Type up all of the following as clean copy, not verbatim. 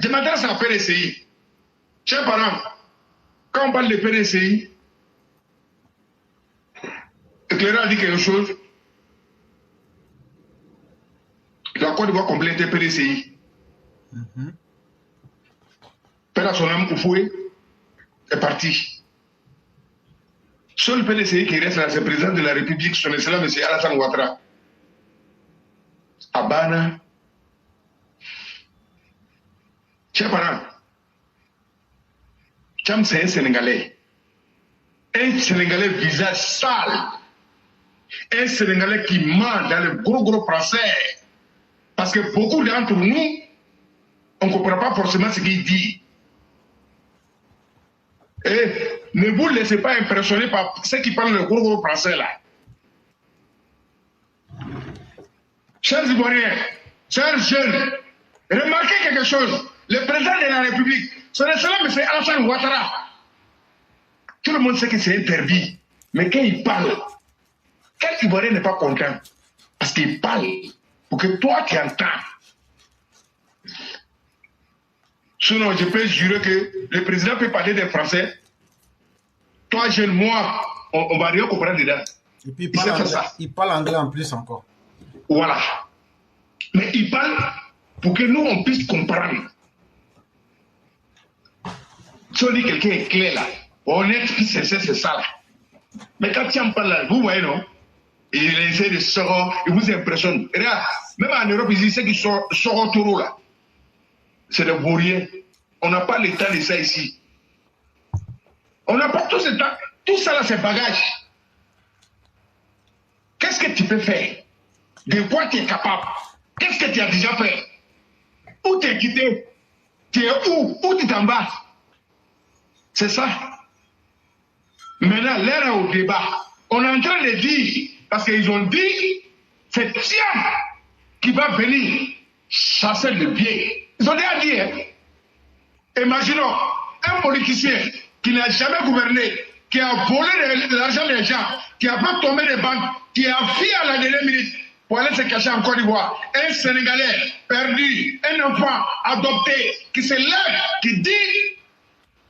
Je m'adresse à PDCI. Chers parents, quand on parle de PDCI, Éclaireur a dit quelque chose. La Côte d'Ivoire complète PDCI. Père son âme Oufoué est parti. Seul le PDCI qui reste là, c'est le président de la République, son excellence M. Alassane Ouattara. Abana. Chers parents, Cham c'est un Sénégalais. Un Sénégalais visage sale. Un Sénégalais qui ment dans le gros français. Parce que beaucoup d'entre nous, on ne comprend pas forcément ce qu'il dit. Et ne vous laissez pas impressionner par ceux qui parlent le gros français là. Chers Ivoiriens, chers jeunes, remarquez quelque chose. Le président de la République, son excellence M. Alassane Ouattara, tout le monde sait que c'est interdit. Mais quand il parle, quel Ivoirien n'est pas content? Parce qu'il parle pour que toi tu entends. Sinon, je peux jurer que le président peut parler des Français. Toi, jeune, moi, on va rien comprendre dedans. Et puis il parle anglais en plus encore. Voilà. Mais il parle pour que nous, on puisse comprendre. Si on dit quelqu'un est clair là, honnête, c'est ça là. Mais quand tu en parles là, vous voyez non? Il essaie de sortir, il vous impressionne. Regarde, même en Europe, ils disent qu'ils sortent trop là. C'est des bourriers. On n'a pas le temps de ça ici. On n'a pas tout ce temps. Tout ça là, c'est bagage. Qu'est-ce que tu peux faire? De quoi tu es capable? Qu'est-ce que tu as déjà fait? Où tu es quitté? Tu es où? Où tu t'en vas? C'est ça. Maintenant, l'heure est au débat. On est en train de dire, parce qu'ils ont dit, c'est Thiam qui va venir chasser le pied. Ils ont déjà dit, hein? Imaginons un politicien qui n'a jamais gouverné, qui a volé l'argent des gens, qui a pas tombé des banques, qui a fui à la dernière minute pour aller se cacher en Côte d'Ivoire. Un Sénégalais perdu, un enfant adopté, qui se lève, qui dit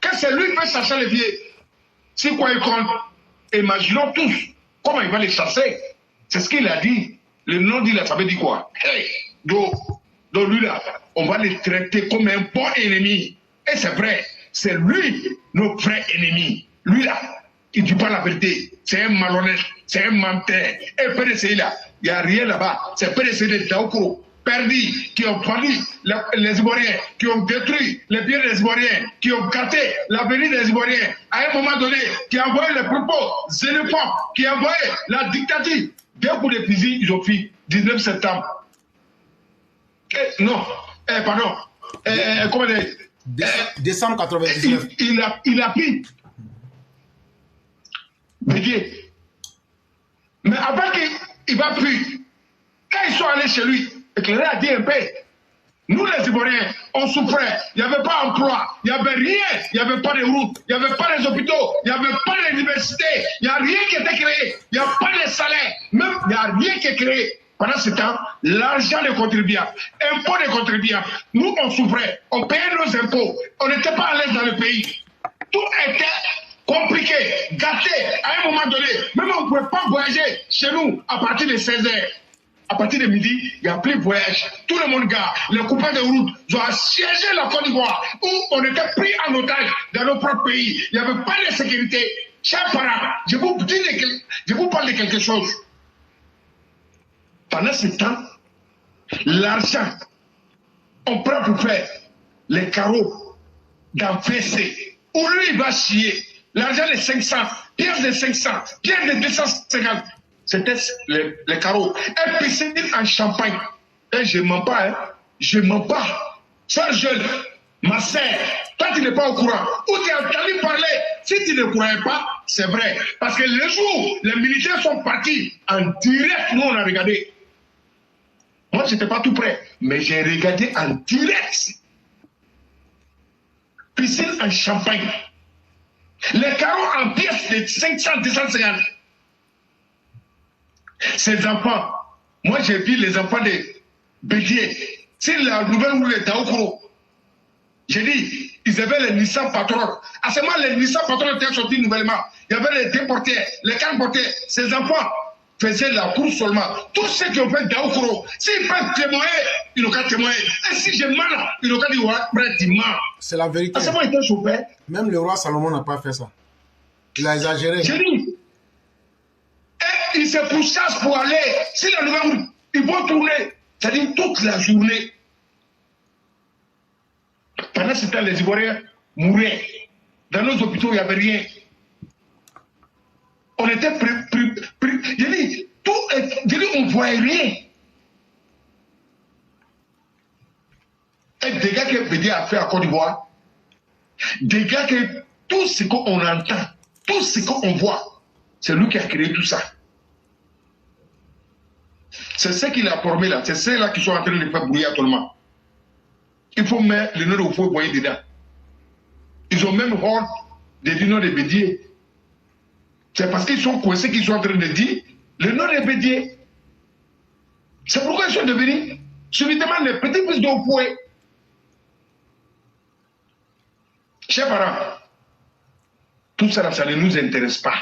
que c'est lui qui va chasser les pieds. C'est quoi il compte? Imaginons tous comment il va les chasser. C'est ce qu'il a dit. Le nom dit là, ça veut dire quoi? Hey, donc lui là, on va le traiter comme un bon ennemi. Et c'est vrai, c'est lui notre vrai ennemi. Lui là, il ne dit pas la vérité. C'est un malhonnête, c'est un menteur. Et PDCI là, il n'y a rien là-bas. C'est PDCI de Daoukro, perdu, qui ont pris les Ivoiriens, qui ont détruit les biens des Ivoiriens, qui ont gâté l'avenir des Ivoiriens. À un moment donné, qui a envoyé les propos xénophobes, qui a envoyé la dictature. Deux coups de fusil, ils ont fait 19 septembre. Non, pardon. Comment dire? Décembre 99. Il a pris. Bédier. Mais avant qu'il va plus, quand ils sont allés chez lui, Éclaireur a dit un peu, nous les Ivoiriens, on souffrait, il n'y avait pas d'emploi, il n'y avait rien, il n'y avait pas de routes, il n'y avait pas des hôpitaux, il n'y avait pas d'université, il n'y a rien qui était créé, il n'y a pas de salaire, même il n'y a rien qui est créé. Pendant ce temps, l'argent des contribuables, impôts des contribuables, nous on souffrait, on payait nos impôts, on n'était pas à l'aise dans le pays. Tout était compliqué, gâté. À un moment donné, même on ne pouvait pas voyager chez nous à partir de 16h. À partir de midi, il n'y a plus de voyage. Tout le monde garde. Les coupeurs de route ont assiégé la Côte d'Ivoire où on était pris en otage dans nos propres pays. Il n'y avait pas de sécurité. Chers parents, je vous parle de quelque chose. Pendant ce temps, l'argent, on prend pour faire les carreaux dans WC. Où lui, il va chier. L'argent de 500, pièces de 500, pièces de 250. C'était les carreaux. Et piscine en Champagne. Et je ne mens pas, hein. Je ne mens pas. Sois jeune, ma sœur, toi tu n'es pas au courant. Ou tu as entendu parler. Si tu ne croyais pas, c'est vrai. Parce que le jour, les militaires sont partis en direct, nous on a regardé. Moi, je n'étais pas tout près, mais j'ai regardé en direct. Piscine en Champagne. Les carreaux en pièces de 500, 250. Ces enfants, moi j'ai vu les enfants de Bédier. C'est la nouvelle roue de Daoukro. J'ai dit, ils avaient les Nissan Patrol. À ce moment, les Nissan Patrol étaient sortis nouvellement. Il y avait les déportés, les transportés. Ces enfants faisaient la course seulement. Tous ceux qui ont fait Daoukoro, s'ils peuvent témoigner, ils n'ont qu'à témoigner. Et si j'ai mal, ils n'ont qu'à dire, ouais, dis-moi. C'est la vérité. À ce moment, ils étaient chauffés. Même le roi Salomon n'a pas fait ça. Il a exagéré. J'ai dit, et ils se pourchassent pour aller sur la nouvelle route. Ils vont tourner, c'est-à-dire toute la journée. Pendant ce temps, les Ivoiriens mouraient. Dans nos hôpitaux, il n'y avait rien. On était je dis, on ne voyait rien. Et des gars que Bédi a fait à Côte d'Ivoire, des gars que tout ce qu'on entend, tout ce qu'on voit, c'est lui qui a créé tout ça. C'est ce qu'il a formé là, c'est ceux-là qui sont en train de faire brouiller actuellement. Il faut mettre le nom de feu boyer dedans. Ils ont même honte de dire nom de Bédier. C'est parce qu'ils sont coincés qu'ils sont en train de dire le nom de Bédier. C'est pourquoi ils sont devenus subitement les petits-fils d'Opoué. Chers parents, tout ça, ça ne nous intéresse pas.